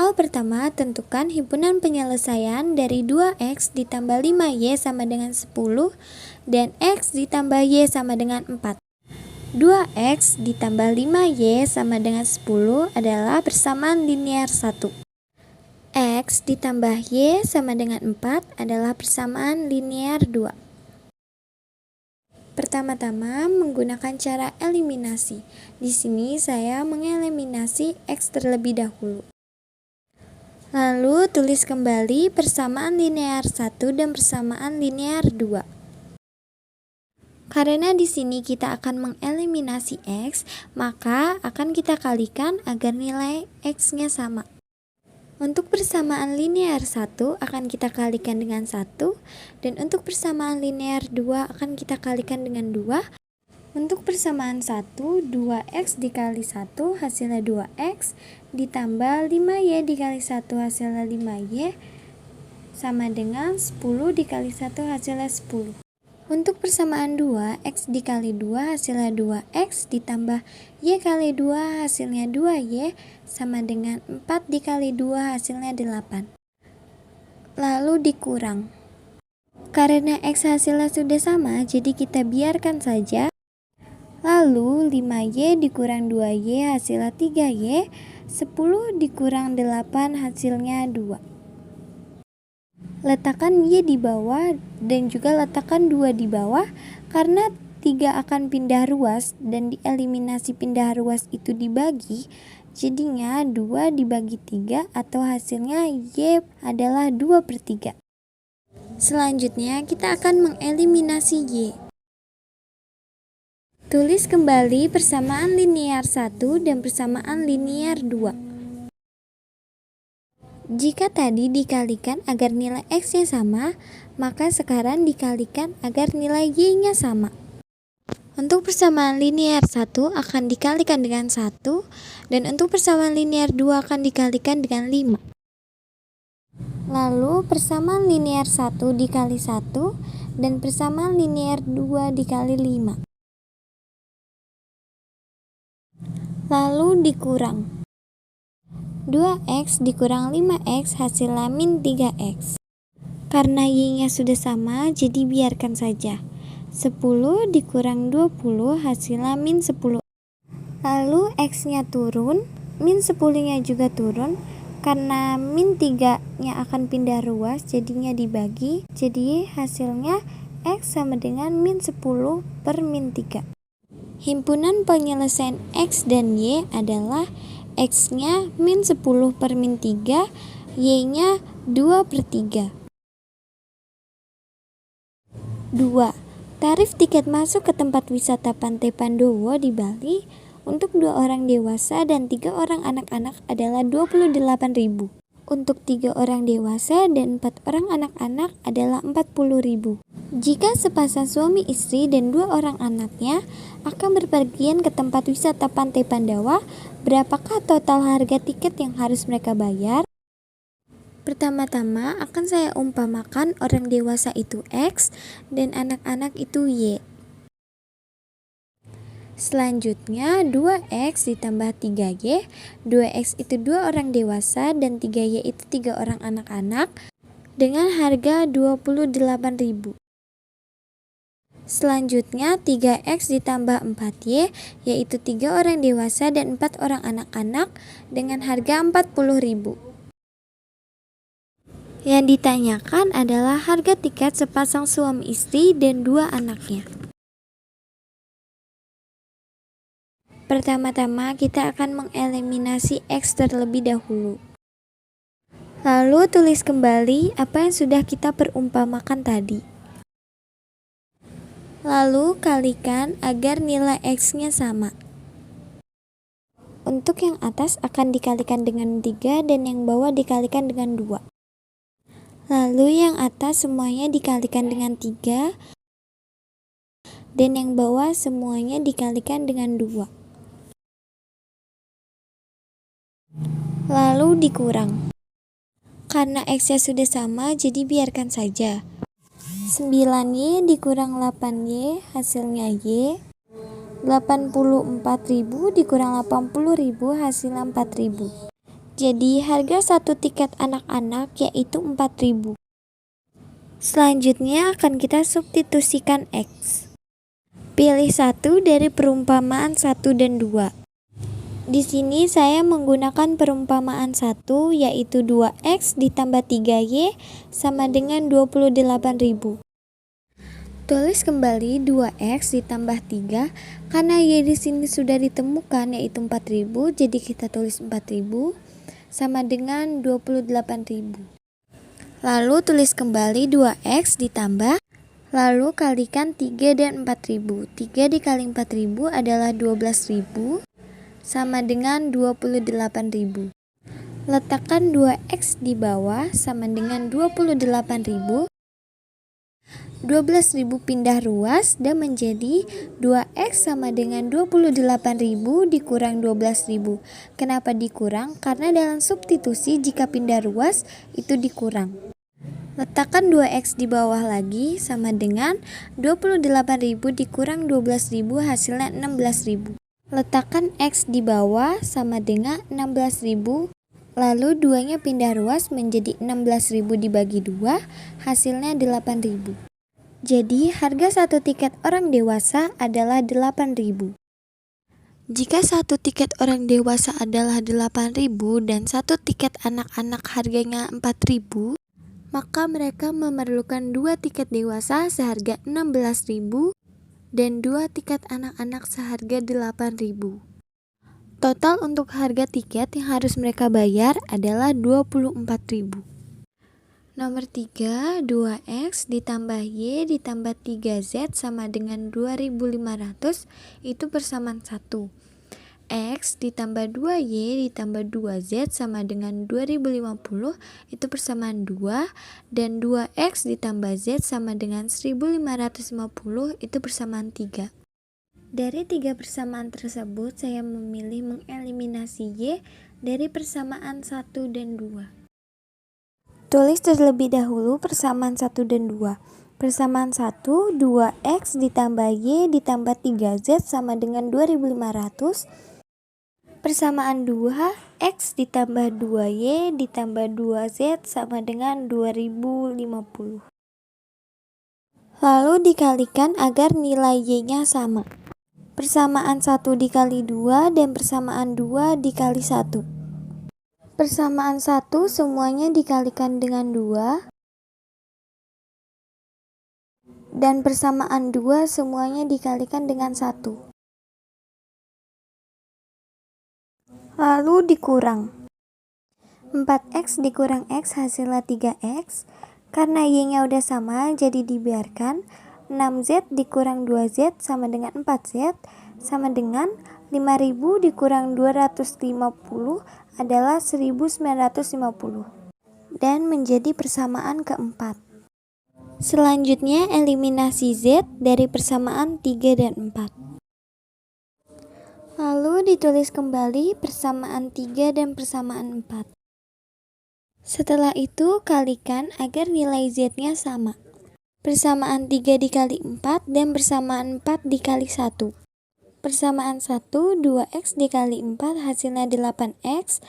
Hal pertama, tentukan himpunan penyelesaian dari 2x ditambah 5y sama dengan 10 dan x ditambah y sama dengan 4. 2x ditambah 5y sama dengan 10 adalah persamaan linear 1. X ditambah y sama dengan 4 adalah persamaan linear 2. Pertama-tama menggunakan cara eliminasi. Di sini saya mengeliminasi x terlebih dahulu. Lalu tulis kembali persamaan linear 1 dan persamaan linear 2. Karena di sini kita akan mengeliminasi x, maka akan kita kalikan agar nilai x-nya sama. Untuk persamaan linear 1 akan kita kalikan dengan 1, dan untuk persamaan linear 2 akan kita kalikan dengan 2. Untuk persamaan 1, 2x dikali 1 hasilnya 2x, ditambah 5y dikali 1 hasilnya 5y, sama dengan 10 dikali 1 hasilnya 10. Untuk persamaan 2, x dikali 2 hasilnya 2x, ditambah y kali 2 hasilnya 2y, sama dengan 4 dikali 2 hasilnya 8. Lalu dikurang. Karena x hasilnya sudah sama, jadi kita biarkan saja. Lalu 5y dikurang 2y hasilnya 3y, 10 dikurang 8 hasilnya 2. Letakkan y di bawah dan juga letakkan 2 di bawah karena 3 akan pindah ruas dan dieliminasi pindah ruas itu dibagi, jadinya 2 dibagi 3 atau hasilnya y adalah 2/3. Selanjutnya kita akan mengeliminasi y. Tulis kembali persamaan linear 1 dan persamaan linear 2. Jika tadi dikalikan agar nilai x-nya sama, maka sekarang dikalikan agar nilai y-nya sama. Untuk persamaan linear 1 akan dikalikan dengan 1, dan untuk persamaan linear 2 akan dikalikan dengan 5. Lalu persamaan linear 1 dikali 1, dan persamaan linear 2 dikali 5. Lalu dikurang. 2x dikurang 5x hasilnya min 3x. Karena y-nya sudah sama, jadi biarkan saja. 10 dikurang 20 hasilnya min 10. Lalu x-nya turun, min 10-nya juga turun. Karena min 3-nya akan pindah ruas, jadinya dibagi. Jadi hasilnya x sama dengan min 10 per min 3. Himpunan penyelesaian x dan y adalah x-nya min 10 per min 3, y-nya 2/3. 2. Tarif tiket masuk ke tempat wisata Pantai Pandowo di Bali untuk 2 orang dewasa dan 3 orang anak-anak adalah 28.000. Untuk 3 orang dewasa dan 4 orang anak-anak adalah 40.000. Jika sepasang suami istri dan 2 orang anaknya akan berpergian ke tempat wisata Pantai Pandawa, berapakah total harga tiket yang harus mereka bayar? Pertama-tama akan saya umpamakan orang dewasa itu X dan anak-anak itu Y. Selanjutnya 2x ditambah 3y, 2x itu 2 orang dewasa dan 3y itu 3 orang anak-anak dengan harga 28.000. Selanjutnya 3x ditambah 4y yaitu 3 orang dewasa dan 4 orang anak-anak dengan harga 40.000. Yang ditanyakan adalah harga tiket sepasang suami istri dan 2 anaknya. Pertama-tama kita akan mengeliminasi x terlebih dahulu. Lalu tulis kembali apa yang sudah kita perumpamakan tadi. Lalu kalikan agar nilai x-nya sama. Untuk yang atas akan dikalikan dengan 3 dan yang bawah dikalikan dengan 2. Lalu yang atas semuanya dikalikan dengan 3 dan yang bawah semuanya dikalikan dengan 2. Lalu dikurang. Karena x-nya sudah sama, jadi biarkan saja. 9y dikurang 8y hasilnya y. 84.000 dikurang 80.000 hasilnya 4.000. Jadi harga satu tiket anak-anak yaitu 4.000. Selanjutnya akan kita substitusikan X. Pilih satu dari perumpamaan 1 dan 2. Di sini saya menggunakan perumpamaan 1 yaitu 2X ditambah 3Y sama dengan 28.000. Tulis kembali 2X ditambah 3 karena Y di sini sudah ditemukan yaitu 4.000, jadi kita tulis 4.000 sama dengan 28.000. Lalu tulis kembali 2X ditambah, lalu kalikan 3 dan 4.000. 3 dikali 4.000 adalah 12.000 sama dengan 28.000. Letakkan 2X di bawah sama dengan 28.000. 12.000 pindah ruas dan menjadi 2X sama dengan 28.000 dikurang 12.000. Kenapa dikurang? Karena dalam substitusi jika pindah ruas itu dikurang. Letakkan 2X di bawah lagi sama dengan 28.000 dikurang 12.000 hasilnya 16.000. Letakkan X di bawah sama dengan 16.000. Lalu 2-nya pindah ruas menjadi 16.000 dibagi 2 hasilnya 8.000. Jadi harga satu tiket orang dewasa adalah 8.000. Jika satu tiket orang dewasa adalah 8.000 dan satu tiket anak-anak harganya 4.000, maka mereka memerlukan 2 tiket dewasa seharga 16.000 dan 2 tiket anak-anak seharga 8.000. Total untuk harga tiket yang harus mereka bayar adalah 24.000. Nomor 3, 2X ditambah Y ditambah 3Z sama dengan 2.500 itu persamaan 1. X ditambah 2Y ditambah 2Z sama dengan 2050 itu persamaan 2, dan 2X ditambah Z sama dengan 1550 itu persamaan 3. Dari 3 persamaan tersebut saya memilih mengeliminasi Y dari persamaan 1 dan 2. Tulis terlebih dahulu persamaan 1 dan 2. Persamaan 1, 2X ditambah Y ditambah 3Z sama dengan 2500. Persamaan 2, X ditambah 2Y ditambah 2Z sama dengan 2050. Lalu dikalikan agar nilai Y-nya sama. Persamaan 1 dikali 2 dan persamaan 2 dikali 1. Persamaan 1 semuanya dikalikan dengan 2. Dan persamaan 2 semuanya dikalikan dengan 1. Lalu dikurang. 4X dikurang X hasilnya 3X. Karena Y-nya udah sama, jadi dibiarkan. 6Z dikurang 2Z sama dengan 4Z, sama dengan 5.000 dikurang 250 adalah 1950. Dan menjadi persamaan keempat. Selanjutnya eliminasi Z dari persamaan 3 dan 4. Lalu ditulis kembali persamaan 3 dan persamaan 4. Setelah itu kalikan agar nilai Z-nya sama. Persamaan 3 dikali 4 dan persamaan 4 dikali 1. Persamaan 1, 2X dikali 4 hasilnya 8X.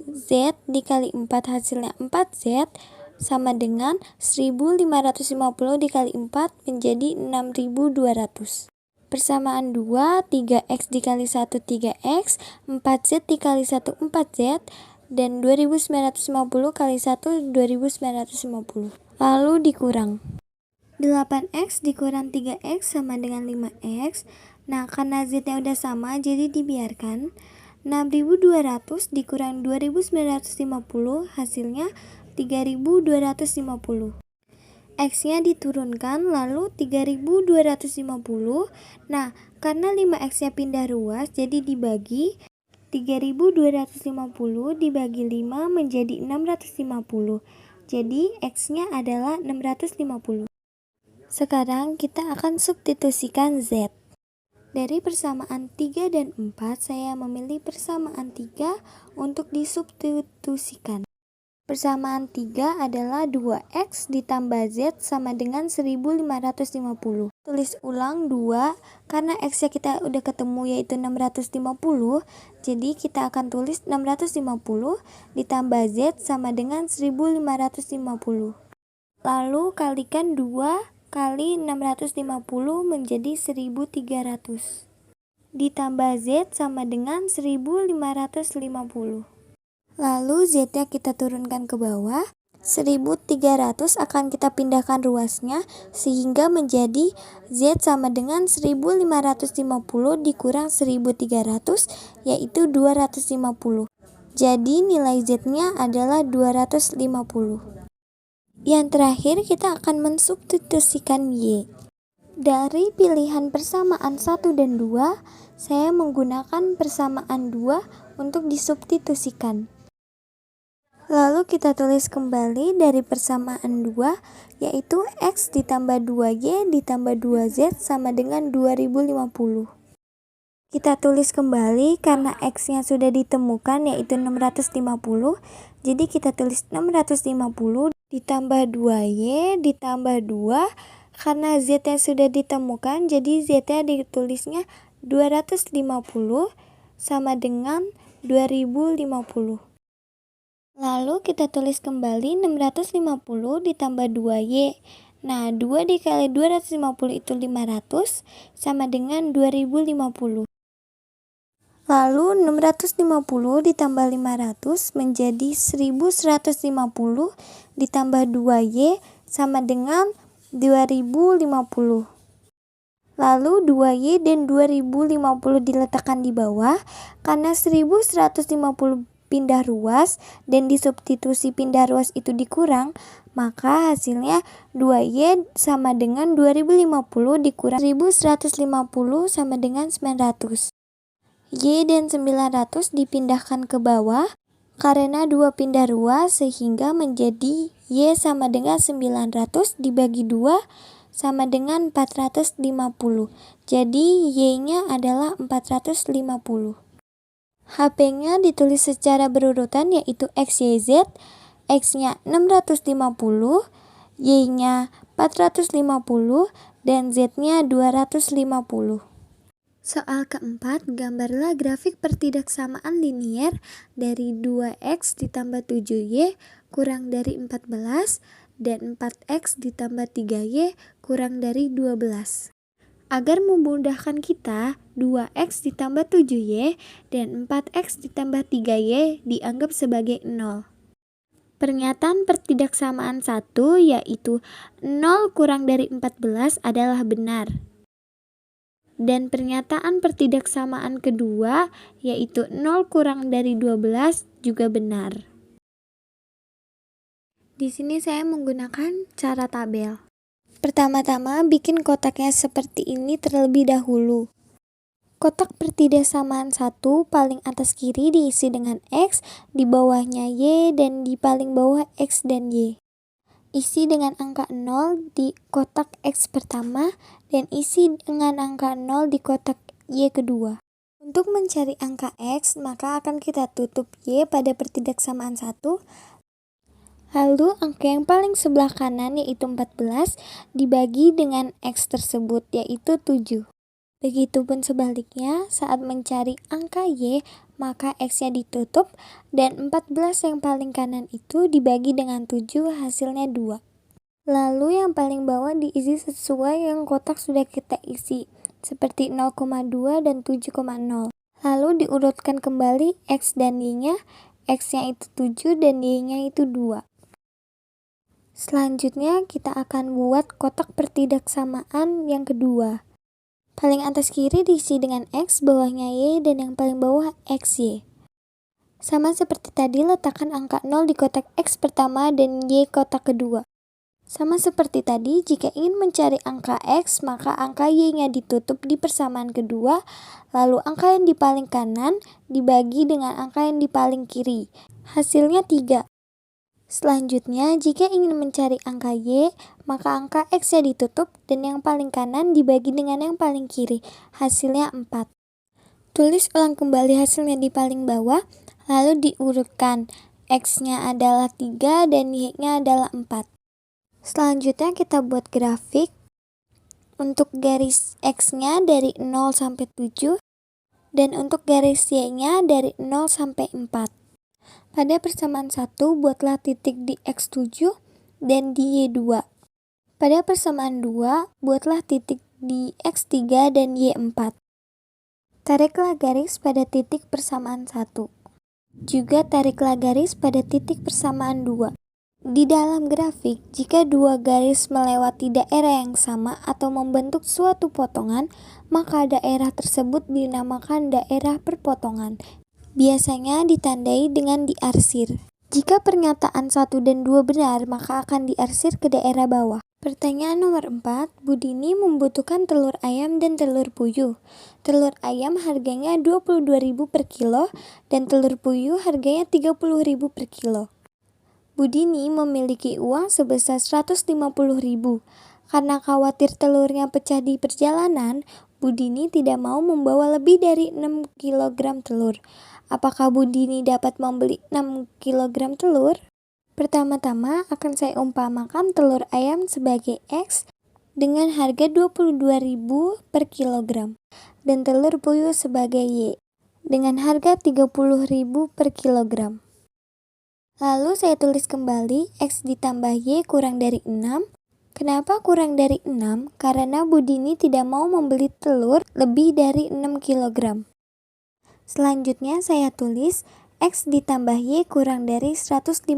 Z dikali 4 hasilnya 4Z sama dengan 1550 dikali 4 menjadi 6200. Persamaan 2, 3X dikali 1 3X, 4Z dikali 1 4Z, dan 2950 kali 1 2950. Lalu dikurang. 8X dikurang 3X sama dengan 5X. Nah, karena Z-nya udah sama jadi dibiarkan. 6200 dikurang 2950 hasilnya 3250. X-nya diturunkan lalu 3250. Nah, karena 5X-nya pindah ruas jadi dibagi. 3250 dibagi 5 menjadi 650. Jadi X-nya adalah 650. Sekarang kita akan substitusikan Z. Dari persamaan 3 dan 4 saya memilih persamaan 3 untuk disubstitusikan. Persamaan 3 adalah 2x ditambah z sama dengan 1550. Tulis ulang 2, karena x-nya kita udah ketemu yaitu 650, jadi kita akan tulis 650 ditambah z sama dengan 1550. Lalu kalikan 2 kali 650 menjadi 1300. Ditambah z sama dengan 1550. Lalu z-nya kita turunkan ke bawah. 1300 akan kita pindahkan ruasnya sehingga menjadi z sama dengan 1550 dikurang 1300 yaitu 250. Jadi nilai z-nya adalah 250. Yang terakhir kita akan mensubstitusikan y. Dari pilihan persamaan 1 dan 2, saya menggunakan persamaan 2 untuk disubstitusikan. Lalu kita tulis kembali dari persamaan 2, yaitu x ditambah 2y ditambah 2z sama dengan 2050. Kita tulis kembali karena x-nya sudah ditemukan yaitu 650, jadi kita tulis 650 ditambah 2y ditambah 2, karena z-nya sudah ditemukan, jadi z-nya ditulisnya 250 sama dengan 2050. Lalu kita tulis kembali 650 ditambah 2y. Nah, 2 dikali 250 itu 500 sama dengan 2050. Lalu 650 ditambah 500 menjadi 1150 ditambah 2y sama dengan 2050. Lalu 2y dan 2050 diletakkan di bawah karena 1150 pindah ruas dan disubstitusi pindah ruas itu dikurang, maka hasilnya 2y sama dengan 2050 dikurang 1150 sama dengan 900. Y dan 900 dipindahkan ke bawah karena 2 pindah ruas sehingga menjadi y sama dengan 900 dibagi 2 sama dengan 450. Jadi y-nya adalah 450. HP-nya ditulis secara berurutan yaitu x, y, z. X-nya 650, Y-nya 450, dan Z-nya 250. Soal keempat, gambarlah grafik pertidaksamaan linier dari 2x ditambah 7y kurang dari 14 dan 4x ditambah 3y kurang dari 12. Agar memudahkan kita, 2x ditambah 7y dan 4x ditambah 3y dianggap sebagai 0. Pernyataan pertidaksamaan 1 yaitu 0 kurang dari 14 adalah benar. Dan pernyataan pertidaksamaan kedua yaitu 0 kurang dari 12 juga benar. Di sini saya menggunakan cara tabel. Pertama-tama bikin kotaknya seperti ini terlebih dahulu. Kotak pertidaksamaan 1 paling atas kiri diisi dengan X, di bawahnya Y, dan di paling bawah X dan Y. Isi dengan angka 0 di kotak X pertama, dan isi dengan angka 0 di kotak Y kedua. Untuk mencari angka X, maka akan kita tutup Y pada pertidaksamaan 1, lalu angka yang paling sebelah kanan yaitu 14 dibagi dengan X tersebut yaitu 7. Begitupun sebaliknya, saat mencari angka Y, maka X-nya ditutup dan 14 yang paling kanan itu dibagi dengan 7 hasilnya 2. Lalu yang paling bawah diisi sesuai yang kotak sudah kita isi, seperti 0,2 dan 7,0. Lalu diurutkan kembali X dan Y-nya, X-nya itu 7 dan Y-nya itu 2. Selanjutnya kita akan buat kotak pertidaksamaan yang kedua. Paling atas kiri diisi dengan X, bawahnya Y, dan yang paling bawah XY. Sama seperti tadi, letakkan angka 0 di kotak X pertama dan Y kotak kedua. Sama seperti tadi, jika ingin mencari angka X, maka angka Y-nya ditutup di persamaan kedua, lalu angka yang di paling kanan dibagi dengan angka yang di paling kiri. Hasilnya 3. Selanjutnya, jika ingin mencari angka Y, maka angka X-nya ditutup dan yang paling kanan dibagi dengan yang paling kiri. Hasilnya 4. Tulis ulang kembali hasilnya di paling bawah, lalu diurutkan X-nya adalah 3 dan Y-nya adalah 4. Selanjutnya kita buat grafik. Untuk garis X-nya dari 0 sampai 7 dan untuk garis Y-nya dari 0 sampai 4. Pada persamaan 1, buatlah titik di X7 dan di Y2. Pada persamaan 2, buatlah titik di X3 dan Y4. Tariklah garis pada titik persamaan 1. Juga tariklah garis pada titik persamaan 2. Di dalam grafik, jika dua garis melewati daerah yang sama atau membentuk suatu potongan, maka daerah tersebut dinamakan daerah perpotongan. Biasanya ditandai dengan diarsir. Jika pernyataan 1 dan 2 benar, maka akan diarsir ke daerah bawah. Pertanyaan nomor 4, Budini membutuhkan telur ayam dan telur puyuh. Telur ayam harganya 22.000 per kilo dan telur puyuh harganya 30.000 per kilo. Budini memiliki uang sebesar 150.000. Karena khawatir telurnya pecah di perjalanan, Budini tidak mau membawa lebih dari 6 kg telur. Apakah Budini dapat membeli 6 kg telur? Pertama-tama akan saya umpamakan telur ayam sebagai X dengan harga 22.000 per kilogram dan telur puyuh sebagai Y dengan harga 30.000 per kilogram. Lalu saya tulis kembali X ditambah Y kurang dari 6. Kenapa kurang dari 6? Karena Budini tidak mau membeli telur lebih dari 6 kg. Selanjutnya saya tulis X ditambah Y kurang dari 150.000.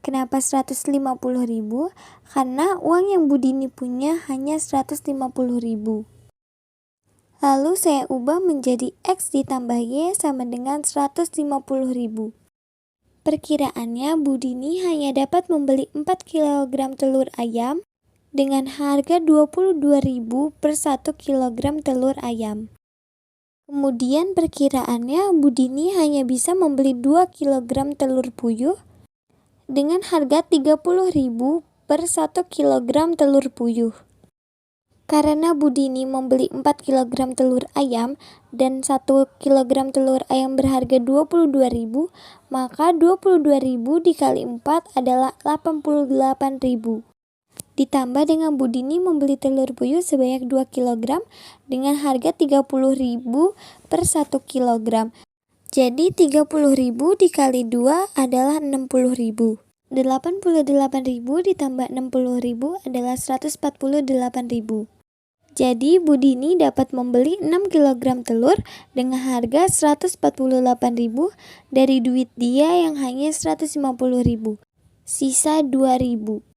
Kenapa 150.000? Karena uang yang Budini punya hanya 150.000. Lalu saya ubah menjadi X ditambah Y sama dengan 150.000. Perkiraannya Budini hanya dapat membeli 4 kg telur ayam dengan harga 22.000 per 1 kg telur ayam. Kemudian perkiraannya Budini hanya bisa membeli 2 kg telur puyuh dengan harga 30.000 per 1 kg telur puyuh. Karena Budini membeli 4 kg telur ayam dan 1 kg telur ayam berharga 22.000, maka 22.000 dikali 4 adalah 88.000. Ditambah dengan Budini membeli telur puyuh sebanyak 2 kg dengan harga 30.000 per 1 kg. Jadi 30.000 dikali 2 adalah 60.000. 88.000 ditambah 60.000 adalah 148.000. Jadi Budini dapat membeli 6 kg telur dengan harga 148.000 dari duit dia yang hanya 150.000. Sisa 2.000.